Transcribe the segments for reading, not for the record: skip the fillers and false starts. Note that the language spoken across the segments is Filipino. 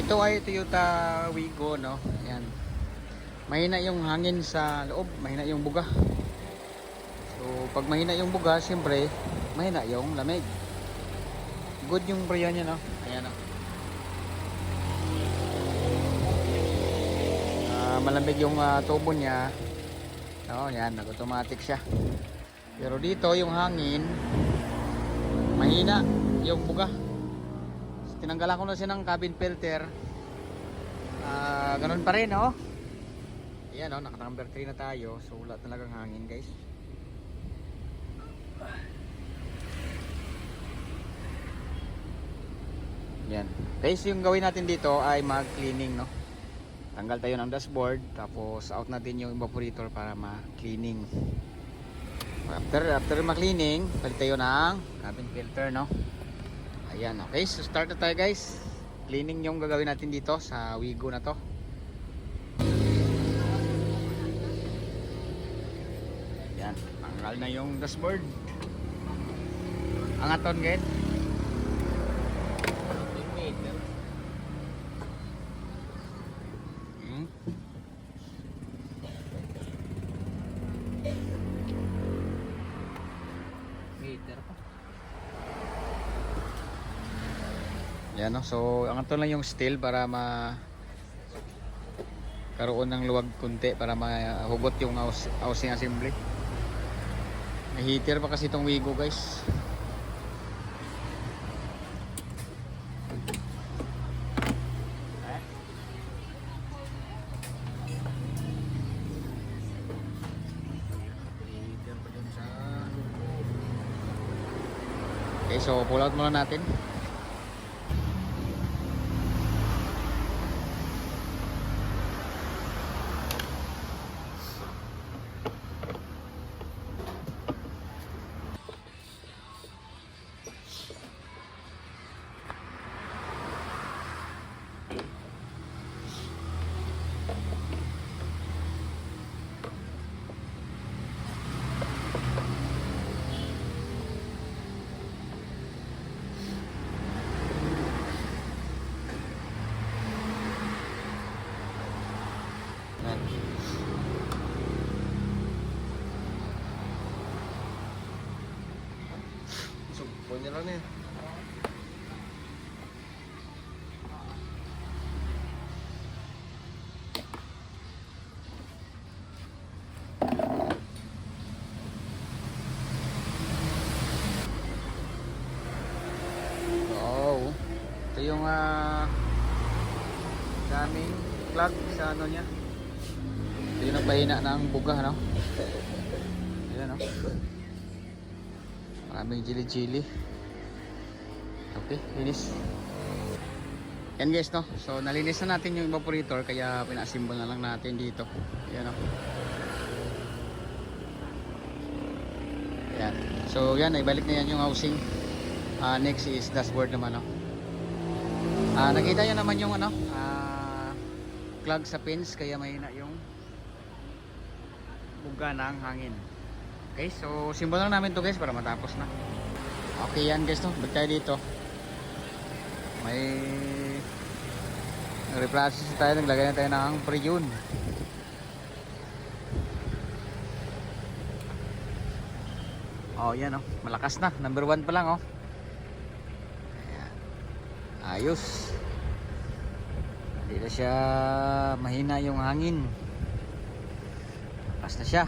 Ito ay Toyota Wigo, no? Ayan. Mahina yung hangin sa loob, mahina yung buga. So, pag mahina yung buga, siyempre, mahina yung lamig. Good yung preyo niya, no? Ayan, no? Malamig yung tubo niya. No, yan, nag-automatic siya. Pero dito, yung hangin, mahina yung buga. So, tinanggalan ko na siya ng cabin filter. Ganun pa rin, no? Ayan, no? Naka number 3 na tayo. So, wala talagang hangin, guys. Yan. Guys, yung gawin natin dito ay mag-cleaning, no? Tanggal tayo ng dashboard, tapos out natin yung evaporator para ma-cleaning. After ma-cleaning, palit tayo ng cabin filter, no? Ayan, okay. So, start na tayo, guys. Cleaning yung gagawin natin dito sa Wigo na to. Ayan, tanggal na yung dashboard. Angaton, guys. Yan, no? So ang ito lang yung steel para karoon ng luwag kunti para mahugot yung housing assembly. May heater pa kasi itong Wigo, guys. Heater pa dun sa... Okay, so pull out muna natin. Punya lang eh. Oh, ito yung daming plug sa ano niya. Ito yung nagpahina ng buga, no? Ayan, no? Maraming chili. Okay, linis. Yan, guys, no? So nalinis na natin yung evaporator, kaya pinasimbol na lang natin dito. Ayan, no? Ayan. So yan, ibalik na yan yung housing. Next is dashboard naman, no? Nakita nyo naman yung ano, plug sa pins, kaya mahina yung buga ng hangin. Okay, so simbol lang namin to, guys, para matapos na. Okay, yan, guys, no? Balik tayo dito. May replace tayo, naglagay na tayo ng pre-yun. Oh, yan, oh. Malakas na, number 1 pa lang, oh. Ayan. Ayos. Hindi na siya mahina yung hangin. Malakas na siya.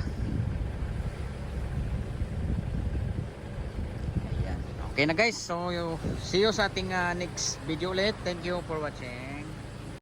Okay na, guys, so see you sa ating next video ulit. Thank you for watching.